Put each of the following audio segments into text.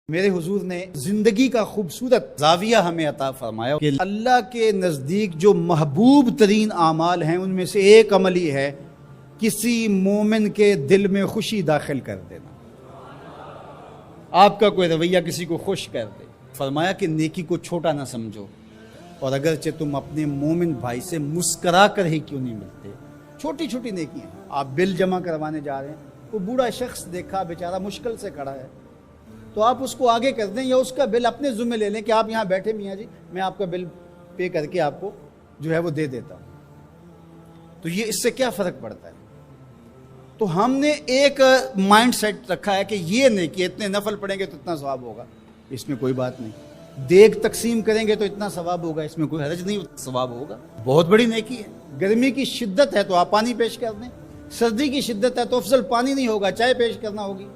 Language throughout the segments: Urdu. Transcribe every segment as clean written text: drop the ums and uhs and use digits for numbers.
میرے حضور نے زندگی کا خوبصورت زاویہ ہمیں عطا فرمایا کہ اللہ کے نزدیک جو محبوب ترین اعمال ہیں ان میں سے ایک عمل ہی ہے کسی مومن کے دل میں خوشی داخل کر دینا۔ آپ کا کوئی رویہ کسی کو خوش کر دے، فرمایا کہ نیکی کو چھوٹا نہ سمجھو، اور اگرچہ تم اپنے مومن بھائی سے مسکرا کر ہی کیوں نہیں ملتے، چھوٹی چھوٹی نیکیاں۔ آپ بل جمع کروانے جا رہے ہیں، وہ بوڑھا شخص دیکھا بیچارہ مشکل سے کھڑا ہے، تو آپ اس کو آگے کر دیں یا اس کا بل اپنے ذمہ لے لیں کہ آپ یہاں بیٹھے میاں جی، میں آپ کا بل پے کر کے آپ کو جو ہے وہ دے دیتا ہوں۔ تو یہ اس سے کیا فرق پڑتا ہے؟ تو ہم نے ایک مائنڈ سیٹ رکھا ہے کہ یہ نہیں کہ اتنے نفل پڑھیں گے تو اتنا ثواب ہوگا، اس میں کوئی بات نہیں۔ دیگ تقسیم کریں گے تو اتنا ثواب ہوگا، اس میں کوئی حرج نہیں، ثواب ہوگا، بہت بڑی نیکی ہے۔ گرمی کی شدت ہے تو آپ پانی پیش کر دیں، سردی کی شدت ہے تو افضل پانی نہیں ہوگا، چائے پیش کرنا ہوگی،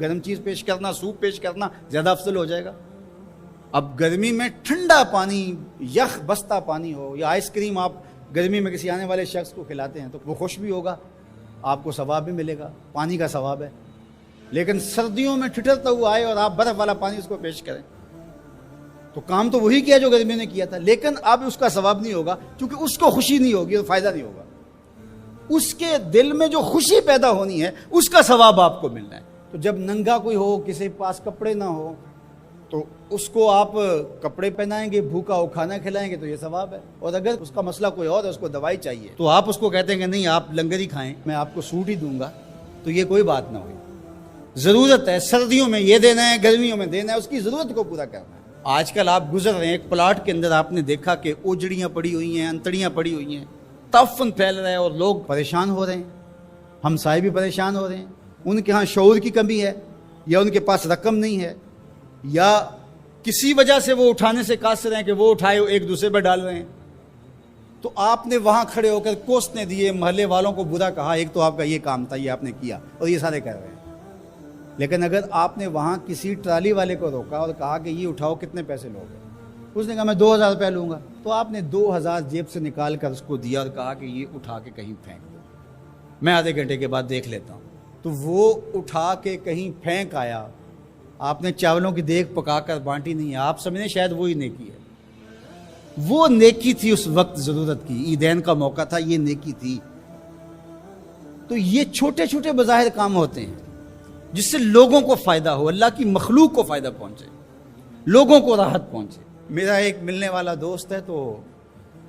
گرم چیز پیش کرنا، سوپ پیش کرنا زیادہ افضل ہو جائے گا۔ اب گرمی میں ٹھنڈا پانی، یخ بستہ پانی ہو یا آئس کریم آپ گرمی میں کسی آنے والے شخص کو کھلاتے ہیں تو وہ خوش بھی ہوگا، آپ کو ثواب بھی ملے گا، پانی کا ثواب ہے۔ لیکن سردیوں میں ٹھٹرتا ہوا آئے اور آپ برف والا پانی اس کو پیش کریں تو کام تو وہی کیا جو گرمی نے کیا تھا، لیکن اب اس کا ثواب نہیں ہوگا کیونکہ اس کو خوشی نہیں ہوگی تو فائدہ نہیں ہوگا۔ اس کے دل میں جو خوشی پیدا ہونی ہے اس کا ثواب آپ کو ملنا ہے۔ تو جب ننگا کوئی ہو، کسی پاس کپڑے نہ ہو، تو اس کو آپ کپڑے پہنائیں گے، بھوکا ہو کھانا کھلائیں گے تو یہ ثواب ہے۔ اور اگر اس کا مسئلہ کوئی اور ہے، اس کو دوائی چاہیے، تو آپ اس کو کہتے ہیں کہ نہیں آپ لنگر ہی کھائیں، میں آپ کو سوٹ ہی دوں گا، تو یہ کوئی بات نہ ہوئی۔ ضرورت ہے سردیوں میں یہ دینا ہے، گرمیوں میں دینا ہے، اس کی ضرورت کو پورا کرنا ہے۔ آج کل آپ گزر رہے ہیں ایک پلاٹ کے اندر، آپ نے دیکھا کہ اوجڑیاں پڑی ہوئی ہیں، انتڑیاں پڑی ہوئی ہیں، تعفن پھیل رہا ہے اور لوگ پریشان ہو رہے ہیں، ہمسائے بھی پریشان ہو رہے ہیں۔ ان کے ہاں شعور کی کمی ہے، یا ان کے پاس رقم نہیں ہے، یا کسی وجہ سے وہ اٹھانے سے قاصر ہیں کہ وہ اٹھائے ایک دوسرے پہ ڈال رہے ہیں۔ تو آپ نے وہاں کھڑے ہو کر کوسنے دیے، محلے والوں کو برا کہا، ایک تو آپ کا یہ کام تھا، یہ آپ نے کیا اور یہ سارے کر رہے ہیں۔ لیکن اگر آپ نے وہاں کسی ٹرالی والے کو روکا اور کہا کہ یہ اٹھاؤ، کتنے پیسے لوگے؟ اس نے کہا میں 2000 روپے لوں گا، تو آپ نے 2000 جیب سے نکال کر اس کو دیا اور کہا کہ یہ اٹھا کے کہیں پھینک دو، میں آدھے گھنٹے کے بعد دیکھ لیتا ہوں۔ تو وہ اٹھا کے کہیں پھینک آیا، آپ نے چاولوں کی دیگ پکا کر بانٹی نہیں ہے، آپ سمجھیں شاید وہی نیکی ہے۔ وہ نیکی تھی اس وقت ضرورت کی، عیدین کا موقع تھا، یہ نیکی تھی۔ تو یہ چھوٹے چھوٹے بظاہر کام ہوتے ہیں جس سے لوگوں کو فائدہ ہو، اللہ کی مخلوق کو فائدہ پہنچے، لوگوں کو راحت پہنچے۔ میرا ایک ملنے والا دوست ہے، تو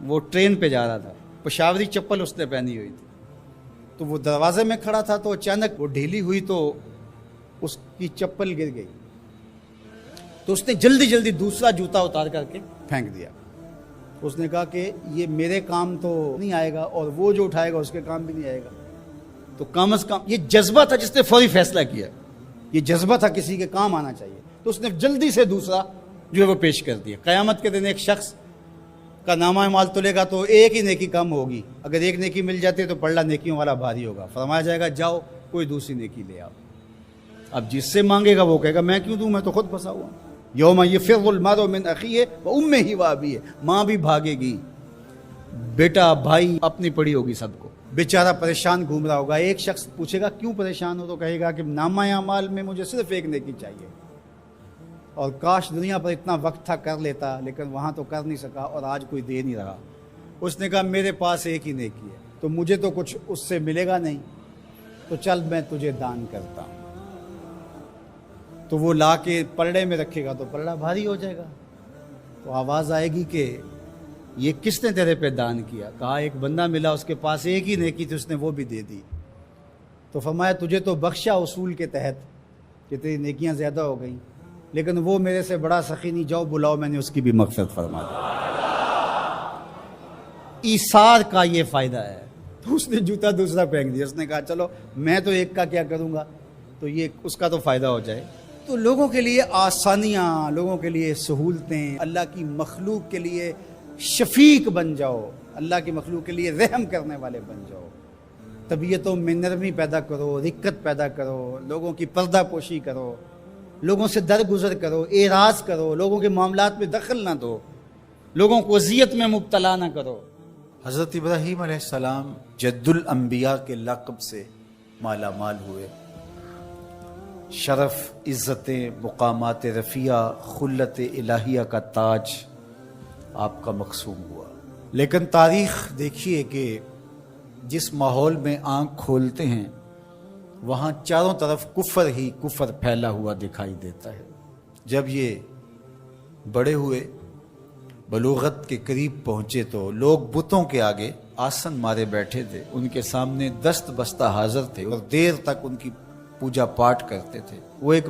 وہ ٹرین پہ جا رہا تھا، پشاوری چپل اس نے پہنی ہوئی تھی، تو وہ دروازے میں کھڑا تھا، تو اچانک وہ ڈھیلی ہوئی تو اس کی چپل گر گئی، تو اس نے جلدی جلدی دوسرا جوتا اتار کر کے پھینک دیا۔ اس نے کہا کہ یہ میرے کام تو نہیں آئے گا اور وہ جو اٹھائے گا اس کے کام بھی نہیں آئے گا، تو کم از کم یہ جذبہ تھا جس نے فوری فیصلہ کیا، یہ جذبہ تھا کسی کے کام آنا چاہیے، تو اس نے جلدی سے دوسرا جو ہے وہ پیش کر دیا۔ قیامت کے دن ایک شخص کا نامہ مال تلے گا تو ایک ہی نیکی کم ہوگی، اگر ایک نیکی مل جاتی ہے تو پلڑا نیکیوں والا بھاری ہوگا، فرمایا جائے گا جاؤ کوئی دوسری نیکی لے آؤ۔ اب جس سے مانگے گا وہ کہے گا میں کیوں دوں، میں تو خود پھنسا ہوا ہوں۔ یوم یفر المرء من اخیہ وامہ وابیہ، ماں بھی بھاگے گی، بیٹا بھائی اپنی پڑی ہوگی سب کو، بیچارہ پریشان گھوم رہا ہوگا۔ ایک شخص پوچھے گا کیوں پریشان ہو، تو کہے گا کہ نامہ اعمال میں مجھے صرف ایک نیکی چاہیے، اور کاش دنیا پر اتنا وقت تھا کر لیتا، لیکن وہاں تو کر نہیں سکا اور آج کوئی دے نہیں رہا۔ اس نے کہا میرے پاس ایک ہی نیکی ہے، تو مجھے تو کچھ اس سے ملے گا نہیں، تو چل میں تجھے دان کرتا ہوں۔ تو وہ لا کے پلڑے میں رکھے گا تو پلڑا بھاری ہو جائے گا، تو آواز آئے گی کہ یہ کس نے تیرے پہ دان کیا؟ کہا ایک بندہ ملا، اس کے پاس ایک ہی نیکی تھی، اس نے وہ بھی دے دی۔ تو فرمایا تجھے تو بخشا اصول کے تحت کہ تیری نیکیاں زیادہ ہو گئیں، لیکن وہ میرے سے بڑا سخی نہیں، جاؤ بلاؤ، میں نے اس کی بھی مغفرت فرما دی۔ ایثار کا یہ فائدہ ہے۔ تو اس نے جوتا دوسرا پھینک دیا، اس نے کہا چلو میں تو ایک کا کیا کروں گا، تو یہ اس کا تو فائدہ ہو جائے۔ تو لوگوں کے لیے آسانیاں، لوگوں کے لیے سہولتیں، اللہ کی مخلوق کے لیے شفیق بن جاؤ، اللہ کی مخلوق کے لیے رحم کرنے والے بن جاؤ، طبیعتوں میں نرمی پیدا کرو، رقت پیدا کرو، لوگوں کی پردہ پوشی کرو، لوگوں سے درگزر کرو، اعراض کرو، لوگوں کے معاملات میں دخل نہ دو، لوگوں کو اذیت میں مبتلا نہ کرو۔ حضرت ابراہیم علیہ السلام جد الانبیاء کے لقب سے مالا مال ہوئے۔ شرف، عزتیں، مقامات رفیع، خلت الہیہ کا تاج آپ کا مقسوم ہوا۔ لیکن تاریخ دیکھیے کہ جس ماحول میں آنکھ کھولتے ہیں وہاں چاروں طرف کفر ہی کفر پھیلا ہوا دکھائی دیتا ہے۔ جب یہ بڑے ہوئے، بلوغت کے قریب پہنچے تو لوگ بتوں کے آگے آسن مارے بیٹھے تھے، ان کے سامنے دست بستہ حاضر تھے اور دیر تک ان کی پوجا پاٹ کرتے تھے۔ وہ ایک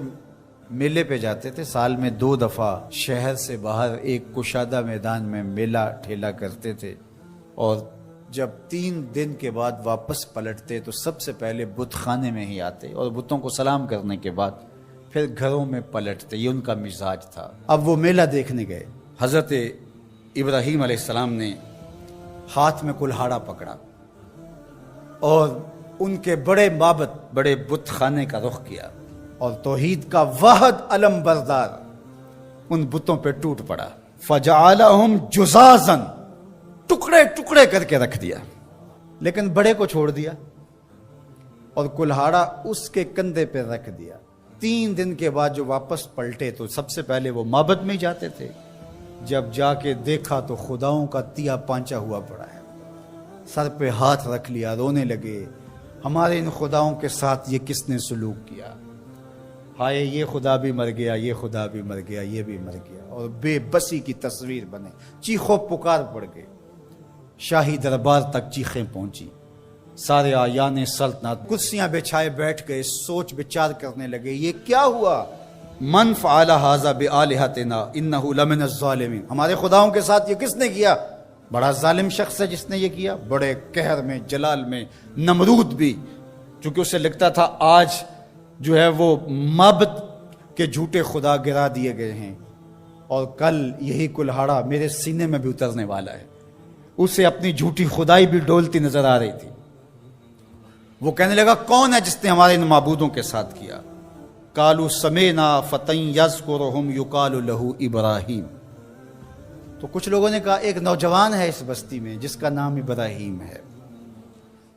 میلے پہ جاتے تھے، سال میں 2 دفعہ شہر سے باہر ایک کشادہ میدان میں میلہ ٹھیلا کرتے تھے، اور جب 3 دن کے بعد واپس پلٹتے تو سب سے پہلے بت خانے میں ہی آتے اور بتوں کو سلام کرنے کے بعد پھر گھروں میں پلٹتے۔ یہ ان کا مزاج تھا۔ اب وہ میلہ دیکھنے گئے، حضرت ابراہیم علیہ السلام نے ہاتھ میں کلہاڑا پکڑا اور ان کے بڑے معبد، بڑے بت خانے کا رخ کیا، اور توحید کا واحد علم بردار ان بتوں پہ ٹوٹ پڑا۔ فجعلہم جزازا، ٹکڑے ٹکڑے کر کے رکھ دیا، لیکن بڑے کو چھوڑ دیا اور کلہاڑا اس کے کندھے پہ رکھ دیا۔ 3 دن کے بعد جو واپس پلٹے تو سب سے پہلے وہ معبد میں جاتے تھے، جب جا کے دیکھا تو خداؤں کا تیا پانچا ہوا پڑا ہے، سر پہ ہاتھ رکھ لیا، رونے لگے، ہمارے ان خداؤں کے ساتھ یہ کس نے سلوک کیا، ہائے یہ خدا بھی مر گیا، یہ خدا بھی مر گیا، یہ بھی مر گیا، اور بے بسی کی تصویر بنے، چیخو پکار پڑ گئے، شاہی دربار تک چیخیں پہنچی، سارے آیان سلطنت کرسیاں بچھائے بیٹھ گئے، سوچ بچار کرنے لگے یہ کیا ہوا۔ من فعل ھذا بآلہتنا انہ لمن الظالمین، ہمارے خداؤں کے ساتھ یہ کس نے کیا؟ بڑا ظالم شخص ہے جس نے یہ کیا، بڑے قہر میں، جلال میں۔ نمرود بھی، چونکہ اسے لگتا تھا آج جو ہے وہ معبد کے جھوٹے خدا گرا دیے گئے ہیں اور کل یہی کلہاڑا میرے سینے میں بھی اترنے والا ہے، اسے اپنی جھوٹی خدائی بھی ڈولتی نظر آ رہی تھی۔ وہ کہنے لگا کون ہے جس نے ہمارے ان معبودوں کے ساتھ کیا؟ قالوا سمعنا فتى يذكرهم يقال له ابراہیم۔ تو کچھ لوگوں نے کہا ایک نوجوان ہے اس بستی میں جس کا نام ابراہیم ہے۔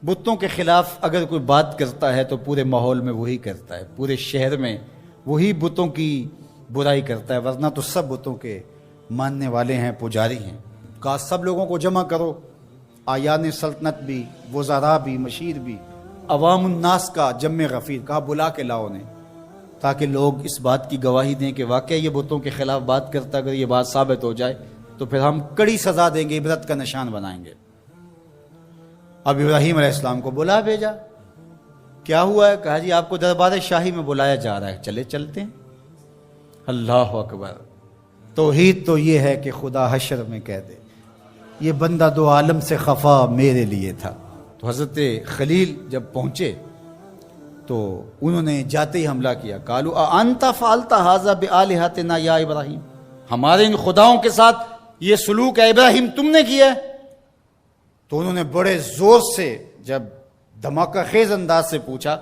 بتوں کے خلاف اگر کوئی بات کرتا ہے تو پورے ماحول میں وہی کرتا ہے، پورے شہر میں وہی بتوں کی برائی کرتا ہے، ورنہ تو سب بتوں کے ماننے والے ہیں، پجاری ہیں۔ کہا سب لوگوں کو جمع کرو، آیان سلطنت بھی، وزراء بھی، مشیر بھی، عوام الناس کا جمع غفیر، کہا بلا کے لاؤ انہیں، تاکہ لوگ اس بات کی گواہی دیں کہ واقعی یہ بتوں کے خلاف بات کرتا، اگر یہ بات ثابت ہو جائے تو پھر ہم کڑی سزا دیں گے، عبرت کا نشان بنائیں گے۔ اب ابراہیم علیہ السلام کو بلا بھیجا، کیا ہوا ہے؟ کہا جی آپ کو دربار شاہی میں بلایا جا رہا ہے، چلے چلتے ہیں۔ اللہ اکبر! توحید تو یہ ہے کہ خدا حشر میں کہہ دے یہ بندہ 2 عالم سے خفا میرے لیے تھا۔ تو حضرت خلیل جب پہنچے تو انہوں نے جاتے ہی حملہ کیا، قالوا انت فعلت ھذا بآلہتنا یا ابراہیم، ہمارے ان خداؤں کے ساتھ یہ سلوک ہے ابراہیم تم نے کیا ہے؟ تو انہوں نے بڑے زور سے جب دھماکہ خیز انداز سے پوچھا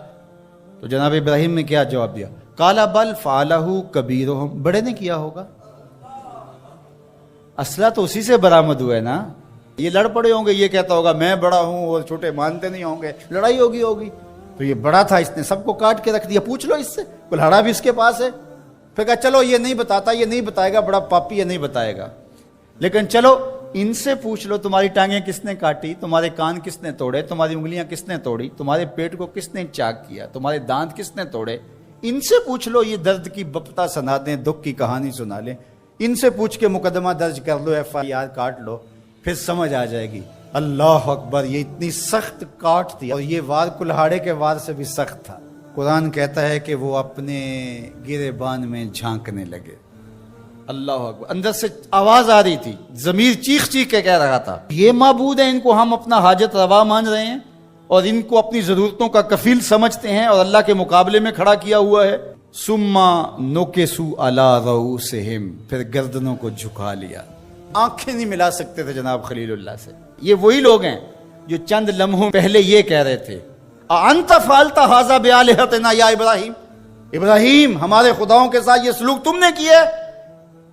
تو جناب ابراہیم نے کیا جواب دیا؟ قال بل فعلہ کبیرہم، بڑے نے کیا ہوگا، اسلحہ تو اسی سے برآمد ہوا ہے نا، یہ لڑ پڑے ہوں گے، یہ کہتا ہوگا میں بڑا ہوں اور چھوٹے مانتے نہیں ہوں گے، لڑائی ہوگی، تو یہ بڑا تھا، اس نے سب کو کاٹ کے رکھ دیا، پوچھ لو اس سے، کلہاڑا بھی اس کے پاس ہے۔ پھر کہا چلو یہ نہیں بتاتا، یہ نہیں بتائے گا، بڑا پاپی ہے، نہیں بتائے گا، لیکن چلو ان سے پوچھ لو تمہاری ٹانگیں کس نے کاٹی، تمہارے کان کس نے توڑے، تمہاری انگلیاں کس نے توڑی، تمہارے پیٹ کو کس نے چاک کیا، تمہارے دانت کس نے توڑے، ان سے پوچھ لو، یہ درد کی بپتا سنا دیں، دکھ کی کہانی سنا لیں، ان سے پوچھ کے مقدمہ درج کر لو، FIR کاٹ لو، پھر سمجھ آ جائے گی۔ اللہ اکبر! یہ اتنی سخت کاٹ تھی اور یہ وار کلہاڑے کے وار سے بھی سخت تھا۔ قرآن کہتا ہے کہ وہ اپنے گریبان میں جھانکنے لگے۔ اللہ اکبر! اندر سے آواز آ رہی تھی، ضمیر چیخ چیخ کے کہہ رہا تھا یہ معبود ہیں، ان کو ہم اپنا حاجت روا مان رہے ہیں اور ان کو اپنی ضرورتوں کا کفیل سمجھتے ہیں اور اللہ کے مقابلے میں کھڑا کیا ہوا ہے۔ ثم نکسوا علی رؤوسہم، پھر گردنوں کو جھکا لیا، آنکھیں نہیں ملا سکتے تھے جناب خلیل اللہ سے۔ یہ وہی لوگ ہیں جو چند لمحوں پہلے یہ کہہ رہے تھے انت فعلت ھذا بآلہتنا یا ابراہیم، ابراہیم ہمارے خداؤں کے ساتھ یہ سلوک تم نے کیا ہے،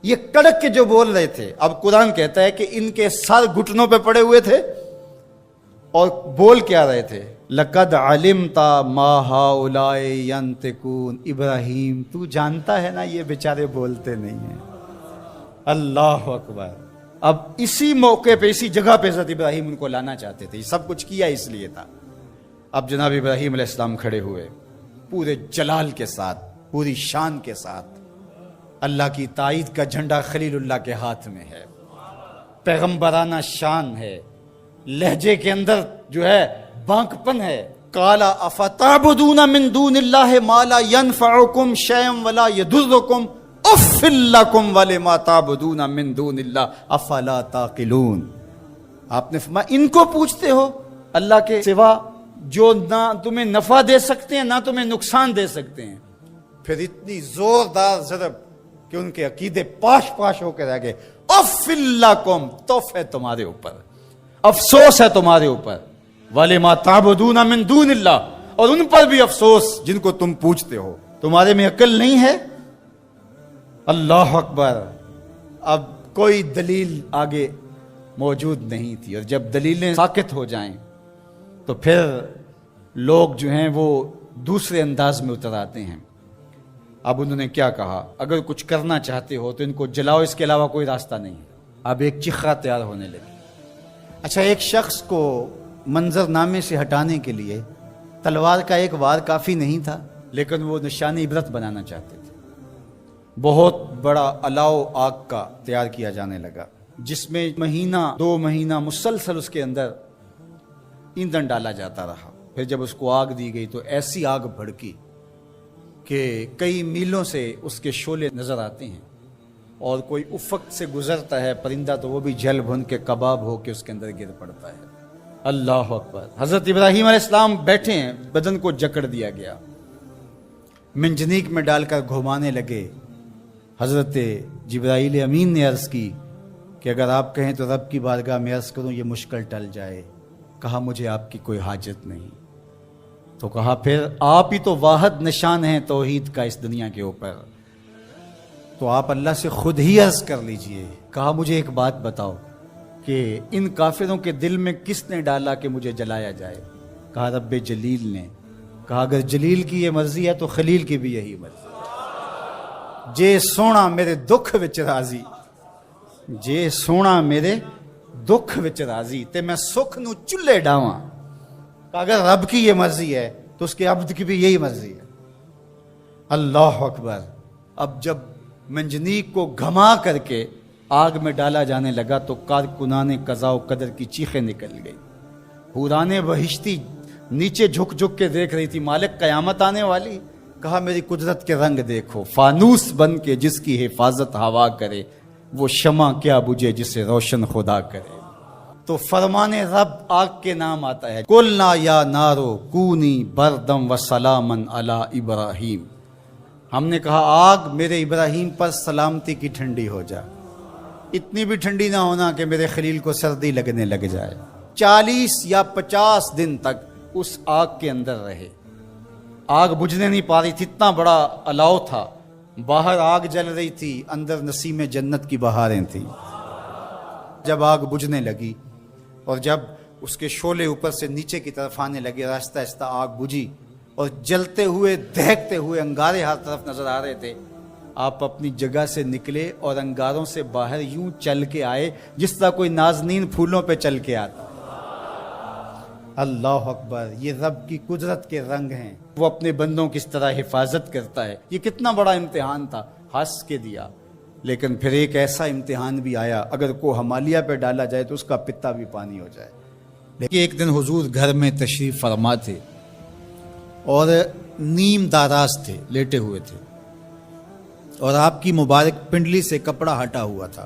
یہ کڑک کے جو بول رہے تھے۔ اب قرآن کہتا ہے کہ ان کے سر گھٹنوں پہ پڑے ہوئے تھے اور بول کیا رہے تھے؟ لقد علمت ما هؤلاء ينطقون، ابراہیم تو جانتا ہے نا یہ بیچارے بولتے نہیں ہیں۔ اللہ اکبر۔ اب اسی موقع پہ، اسی جگہ پہ حضرت ابراہیم ان کو لانا چاہتے تھے، یہ سب کچھ کیا اس لیے تھا۔ اب جناب ابراہیم علیہ السلام کھڑے ہوئے پورے جلال کے ساتھ، پوری شان کے ساتھ۔ اللہ کی تائید کا جھنڈا خلیل اللہ کے ہاتھ میں ہے، پیغمبرانہ شان ہے، لہجے کے اندر جو ہے بانک پن ہے۔ قال افتعبدون من دون اللہ ما لا ينفعکم شیئا ولا یضرکم اف لکم ولما تعبدون من دون اللہ افلا تعقلون۔ آپ نے فرمایا ان کو پوچھتے ہو اللہ کے سوا جو نہ تمہیں نفع دے سکتے ہیں نہ تمہیں نقصان دے سکتے ہیں۔ پھر اتنی زوردار ضرب کہ ان کے عقیدے پاش پاش ہو کے رہ گئے۔ اف لکم، توف ہے تمہارے اوپر، افسوس ہے تمہارے اوپر، وَلِمَا تَعْبُدُونَ مِن دُونِ اللَّهِ، اور ان پر بھی افسوس جن کو تم پوچھتے ہو، تمہارے میں عقل نہیں ہے۔ اللہ اکبر۔ اب کوئی دلیل آگے موجود نہیں تھی، اور جب دلیلیں ساکت ہو جائیں تو پھر لوگ جو ہیں وہ دوسرے انداز میں اتر آتے ہیں۔ اب انہوں نے کیا کہا؟ اگر کچھ کرنا چاہتے ہو تو ان کو جلاؤ، اس کے علاوہ کوئی راستہ نہیں۔ اب ایک چخا تیار ہونے لگی۔ اچھا، ایک شخص کو منظر نامے سے ہٹانے کے لیے تلوار کا ایک وار کافی نہیں تھا، لیکن وہ نشان عبرت بنانا چاہتے تھے۔ بہت بڑا الاؤ آگ کا تیار کیا جانے لگا، جس میں مہینہ 2 مہینہ مسلسل اس کے اندر ایندھن ڈالا جاتا رہا۔ پھر جب اس کو آگ دی گئی تو ایسی آگ بھڑکی کہ کئی میلوں سے اس کے شعلے نظر آتے ہیں، اور کوئی افق سے گزرتا ہے پرندہ تو وہ بھی جل بھن کے کباب ہو کے اس کے اندر گر پڑتا ہے۔ اللہ اکبر۔ حضرت ابراہیم علیہ السلام بیٹھے ہیں، بدن کو جکڑ دیا گیا، منجنیق میں ڈال کر گھمانے لگے۔ حضرت جبرائیل امین نے عرض کی کہ اگر آپ کہیں تو رب کی بارگاہ میں عرض کروں یہ مشکل ٹل جائے۔ کہا مجھے آپ کی کوئی حاجت نہیں۔ تو کہا پھر آپ ہی تو واحد نشان ہیں توحید کا اس دنیا کے اوپر، تو آپ اللہ سے خود ہی عرض کر لیجئے۔ کہا مجھے ایک بات بتاؤ کہ ان کافروں کے دل میں کس نے ڈالا کہ مجھے جلایا جائے؟ کہا رب جلیل نے۔ کہا اگر جلیل کی یہ مرضی ہے تو خلیل کی بھی یہی مرضی۔ جے سونا میرے دکھ وچ راضی، جے سونا میرے دکھ وچ راضی تے میں سکھ نو چلے ڈاواں۔ اگر رب کی یہ مرضی ہے تو اس کے عبد کی بھی یہی مرضی ہے۔ اللہ اکبر۔ اب جب منجنیق کو گھما کر کے آگ میں ڈالا جانے لگا تو کارکنان قضاء و قدر کی چیخیں نکل گئی۔ حوران بہشتی نیچے جھک جھک کے دیکھ رہی تھی، مالک قیامت آنے والی۔ کہا میری قدرت کے رنگ دیکھو، فانوس بن کے جس کی حفاظت ہوا کرے، وہ شمع کیا بجھے جسے روشن خدا کرے۔ تو فرمان رب آگ کے نام آتا ہے، قلنا یا نارو کونی بردم و سلامن علی ابراہیم۔ ہم نے کہا آگ میرے ابراہیم پر سلامتی کی ٹھنڈی ہو جا، اتنی بھی ٹھنڈی نہ ہونا کہ میرے خلیل کو سردی لگنے لگ جائے۔ 40 یا 50 دن تک اس آگ کے اندر رہے، آگ بجھنے نہیں پا رہی تھی، اتنا بڑا الاؤ تھا، باہر آگ جل رہی تھی، اندر نسیم جنت کی بہاریں تھیں۔ جب آگ بجھنے لگی اور جب اس کے شعلے اوپر سے نیچے کی طرف آنے لگے، آہستہ آہستہ آگ بجھی اور جلتے ہوئے دہکتے ہوئے انگارے ہر طرف نظر آ رہے تھے۔ آپ اپنی جگہ سے نکلے اور انگاروں سے باہر یوں چل کے آئے جس طرح کوئی نازنین پھولوں پہ چل کے آتا۔ اللہ اکبر۔ یہ رب کی قدرت کے رنگ ہیں، وہ اپنے بندوں کی اس طرح حفاظت کرتا ہے۔ یہ کتنا بڑا امتحان تھا، ہنس کے دیا، لیکن پھر ایک ایسا امتحان بھی آیا، اگر کو ہمالیہ پہ ڈالا جائے تو اس کا پتا بھی پانی ہو جائے۔ لیکن ایک دن حضور گھر میں تشریف فرما تھے اور نیم داراز تھے، لیٹے ہوئے تھے، اور آپ کی مبارک پنڈلی سے کپڑا ہٹا ہوا تھا۔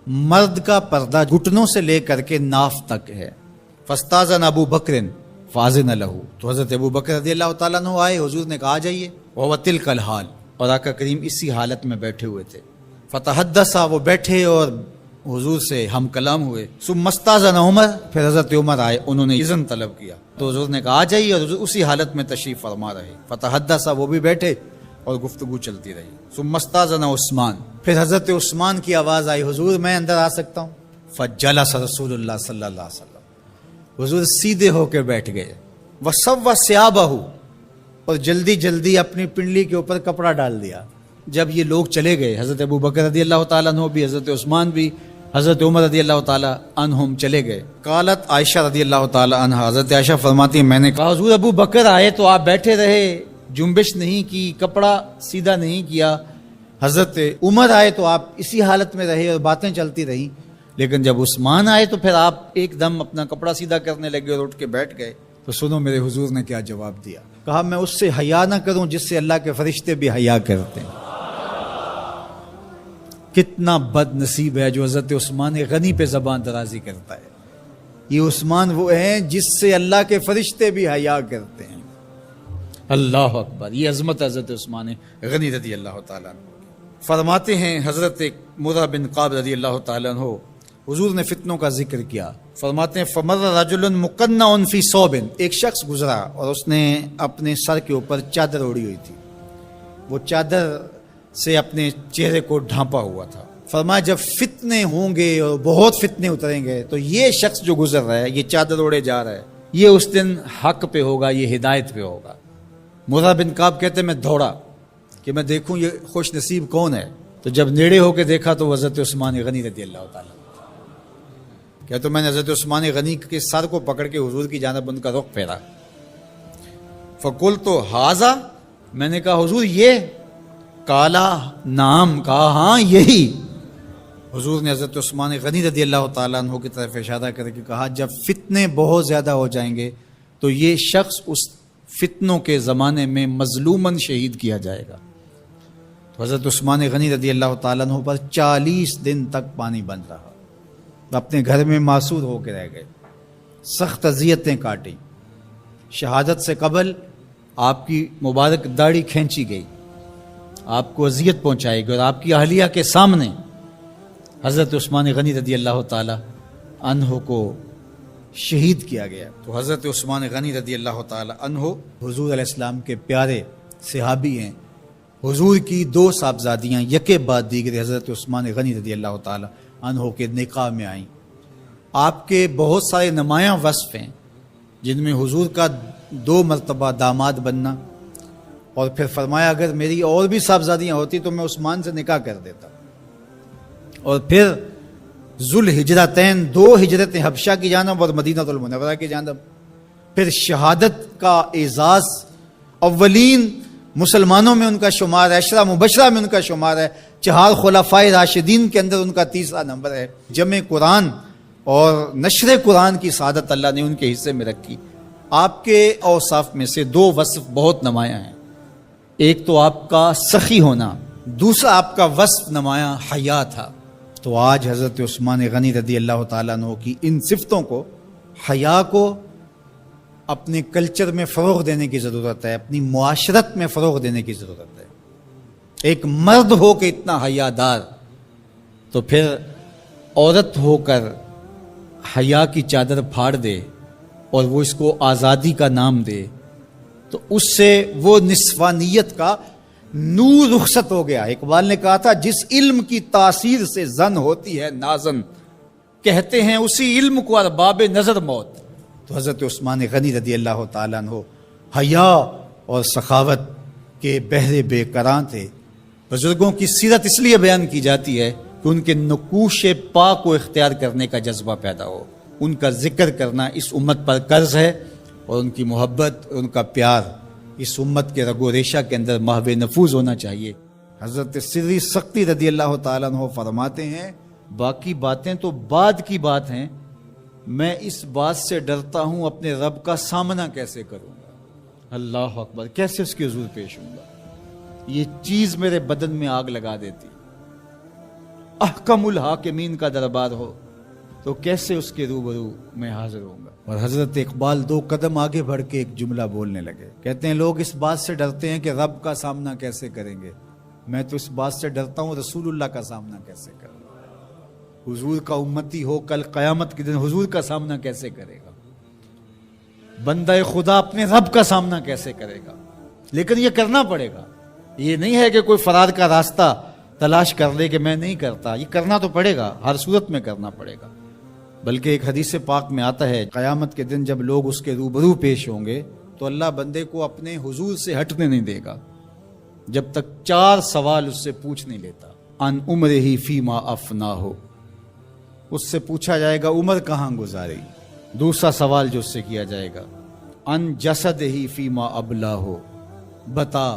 مرد کا پردہ گھٹنوں سے لے کر کے ناف تک ہے۔ فاستاذن ابو بکر فاذن لہ، تو حضرت ابو بکر رضی اللہ تعالیٰ عنہ آئے، حضور نے کہا آ جائیے۔ وہو تلک الحال، اور آقا کریم اسی حالت میں بیٹھے ہوئے تھے۔ فتحدث، وہ بیٹھے اور حضور سے ہم کلام ہوئے۔ ثم استاذن عمر، پھر حضرت عمر آئے، انہوں نے اذن طلب کیا تو حضور نے کہا آ جائیے، اور حضور اسی حالت میں تشریف فرما رہے۔ فتحدث، وہ بھی بیٹھے اور گفتگو چلتی رہی۔ ثم استاذن عثمان، پھر حضرت عثمان کی آواز آئی، حضور میں اندر آ سکتا ہوں؟ فجلس رسول اللہ صلی اللہ علیہ وسلم، حضور سیدھے ہو کے بیٹھ گئے، وَسَوَّ ثِيَابَهُ، اور جلدی جلدی اپنی پنڈلی کے اوپر کپڑا ڈال دیا۔ جب یہ لوگ چلے گئے، حضرت ابو بکر رضی اللہ تعالیٰ عنہ بھی، حضرت عثمان بھی، حضرت عمر رضی اللہ تعالیٰ عنہم چلے گئے۔ قالت عائشہ رضی اللہ تعالیٰ عنہ، حضرت عائشہ فرماتی ہیں میں نے کہا حضور ابو بکر آئے تو آپ بیٹھے رہے، جنبش نہیں کی، کپڑا سیدھا نہیں کیا۔ حضرت عمر آئے تو آپ اسی حالت میں رہے اور باتیں چلتی رہیں، لیکن جب عثمان آئے تو پھر آپ ایک دم اپنا کپڑا سیدھا کرنے لگے اور اٹھ کے بیٹھ گئے۔ تو سنو میرے حضور نے کیا جواب دیا، کہا میں اس سے حیا نہ کروں جس سے اللہ کے فرشتے بھی حیا کرتے ہیں۔ کتنا بد نصیب ہے جو حضرت عثمان غنی پہ زبان درازی کرتا ہے۔ یہ عثمان وہ ہیں جس سے اللہ کے فرشتے بھی حیا کرتے ہیں۔ اللہ اکبر، یہ عظمت حضرت عثمان غنی رضی اللہ تعالیٰ عنہ۔ فرماتے ہیں حضرت مرہ بن قاب رضی اللہ تعالیٰ عنہ، حضور نے فتنوں کا ذکر کیا، فرماتے ہیں فمر رجل مقنع فی ثوب، ایک شخص گزرا اور اس نے اپنے سر کے اوپر چادر اوڑھی ہوئی تھی، وہ چادر سے اپنے چہرے کو ڈھانپا ہوا تھا۔ فرمایا جب فتنے ہوں گے اور بہت فتنے اتریں گے تو یہ شخص جو گزر رہا ہے، یہ چادر اوڑھے جا رہا ہے، یہ اس دن حق پہ ہوگا، یہ ہدایت پہ ہوگا۔ مرہ بن قاب کہتے ہیں میں دوڑا کہ میں دیکھوں یہ خوش نصیب کون ہے، تو جب نیڑے ہو کے دیکھا تو حضرت عثمان غنی رضی اللہ تعالیٰ، کیا تو میں نے حضرت عثمان غنی کے سر کو پکڑ کے حضور کی جانب ان کا رخ پھیرا۔ فقلت ھذا، میں نے کہا حضور یہ؟ کالا نام، کہا ہاں یہی۔ حضور نے حضرت عثمان غنی رضی اللہ تعالیٰ عنہ کی طرف اشارہ کر کے کہا جب فتنے بہت زیادہ ہو جائیں گے تو یہ شخص اس فتنوں کے زمانے میں مظلوماً شہید کیا جائے گا۔ تو حضرت عثمان غنی رضی اللہ تعالیٰ عنہ پر 40 دن تک پانی بند رہا، اپنے گھر میں معصور ہو کے رہ گئے، سخت اذیتیں کاٹیں۔ شہادت سے قبل آپ کی مبارک داڑھی کھینچی گئی، آپ کو اذیت پہنچائی گئی، اور آپ کی اہلیہ کے سامنے حضرت عثمان غنی رضی اللہ تعالی عنہ کو شہید کیا گیا۔ تو حضرت عثمان غنی رضی اللہ تعالی عنہ حضور علیہ السلام کے پیارے صحابی ہیں۔ حضور کی 2 صاحبزادیاں یکے بعد دیگر حضرت عثمان غنی رضی اللہ تعالی عنہ کے نکاح میں آئیں۔ آپ کے بہت سارے نمایاں وصف ہیں جن میں حضور کا 2 مرتبہ داماد بننا، اور پھر فرمایا اگر میری اور بھی صاحبزادیاں ہوتی تو میں عثمان سے نکاح کر دیتا، اور پھر ذوالہجرتین 2 ہجرتیں حبشہ کی جانب اور مدینہ المنورہ کی جانب، پھر شہادت کا اعزاز، اولین مسلمانوں میں ان کا شمار ہے، 10 مبشرہ میں ان کا شمار ہے، 4 خلفائے راشدین کے اندر ان کا 3را نمبر ہے، جمع قرآن اور نشر قرآن کی سعادت اللہ نے ان کے حصے میں رکھی۔ آپ کے اوصاف میں سے 2 وصف بہت نمایاں ہیں، ایک تو آپ کا سخی ہونا، دوسرا آپ کا وصف نمایاں حیا تھا۔ تو آج حضرت عثمان غنی رضی اللہ تعالیٰ عنہ کی ان صفتوں کو، حیا کو اپنے کلچر میں فروغ دینے کی ضرورت ہے، اپنی معاشرت میں فروغ دینے کی ضرورت ہے۔ ایک مرد ہو کے اتنا حیا دار، تو پھر عورت ہو کر حیا کی چادر پھاڑ دے اور وہ اس کو آزادی کا نام دے، تو اس سے وہ نسوانیت کا نور رخصت ہو گیا۔ اقبال نے کہا تھا جس علم کی تاثیر سے زن ہوتی ہے نازن، کہتے ہیں اسی علم کو ارباب نظر موت۔ تو حضرت عثمان غنی رضی اللہ تعالیٰ عنہ حیا اور سخاوت کے بہرے بے کراں تھے۔ بزرگوں کی سیرت اس لیے بیان کی جاتی ہے کہ ان کے نقوش پا کو اختیار کرنے کا جذبہ پیدا ہو، ان کا ذکر کرنا اس امت پر قرض ہے، اور ان کی محبت، ان کا پیار اس امت کے رگ و ریشہ کے اندر محو نفوذ ہونا چاہیے۔ حضرت سری سختی رضی اللہ تعالیٰ عنہ فرماتے ہیں باقی باتیں تو بعد کی بات ہیں، میں اس بات سے ڈرتا ہوں اپنے رب کا سامنا کیسے کروں گا۔ اللہ اکبر، کیسے اس کے حضور پیش ہوں گا، یہ چیز میرے بدن میں آگ لگا دیتی۔ احکم الحاکمین کا دربار ہو تو کیسے اس کے روبرو میں حاضر ہوں گا۔ اور حضرت اقبال 2 قدم آگے بڑھ کے ایک جملہ بولنے لگے، کہتے ہیں لوگ اس بات سے ڈرتے ہیں کہ رب کا سامنا کیسے کریں گے، میں تو اس بات سے ڈرتا ہوں رسول اللہ کا سامنا کیسے کروں گا۔ حضور کا امتی ہو کل قیامت کے دن حضور کا سامنا کیسے کرے گا، بندہ خدا اپنے رب کا سامنا کیسے کرے گا۔ لیکن یہ کرنا پڑے گا، یہ نہیں ہے کہ کوئی فرار کا راستہ تلاش کر لے کہ میں نہیں کرتا، یہ کرنا تو پڑے گا، ہر صورت میں کرنا پڑے گا۔ بلکہ ایک حدیث پاک میں آتا ہے قیامت کے دن جب لوگ اس کے روبرو پیش ہوں گے تو اللہ بندے کو اپنے حضور سے ہٹنے نہیں دے گا جب تک 4 سوال اس سے پوچھ نہیں لیتا. ان عمرہ فیما افنا ہو، اس سے پوچھا جائے گا عمر کہاں گزاری. دوسرا سوال جو اس سے کیا جائے گا ان جسد ہی فیما ابلا ہو، بتا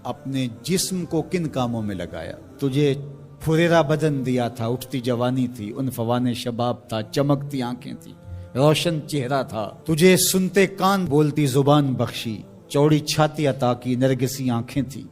اپنے جسم کو کن کاموں میں لگایا. تجھے پھریرا بدن دیا تھا، اٹھتی جوانی تھی، عنفوان شباب تھا، چمکتی آنکھیں تھی، روشن چہرہ تھا. تجھے سنتے کان بولتی زبان بخشی، چوڑی چھاتی عطا کی، نرگسی آنکھیں تھی.